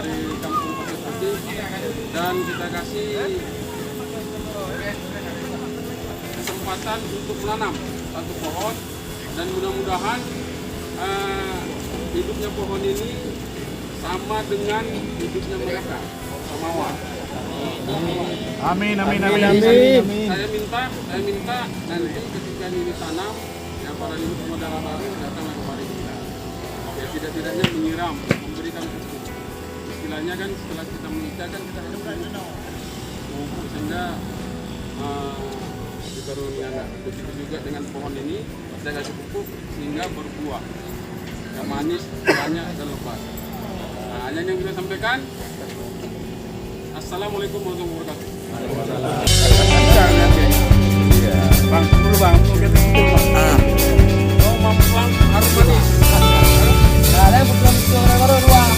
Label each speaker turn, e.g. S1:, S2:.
S1: dari Kampung Pasir Putih, dan kita kasih kesempatan untuk menanam satu pohon, dan mudah-mudahan hidupnya pohon ini sama dengan hidupnya mereka, samawa.
S2: Amin.
S1: Saya minta nanti ketika ini ditanam, yang para leluhur pemodal baru datang kepada kita. Ya tidak-tidaknya menyiram, memberikan pupuk. Istilahnya kan setelah kita menikah kan kita harus pupuk, sehingga dikaruniakan. Begitu juga dengan pohon ini, saya kasih pupuk sehingga berbuah. Yang manis, banyak dan lebat. Nah, hanya yang bisa sampaikan. Assalamualaikum warahmatullahi wabarakatuh.
S2: Iya, bang, dulu bang,
S1: Oh, mampu harus manis.
S3: Ada yang betul-betul orang-orang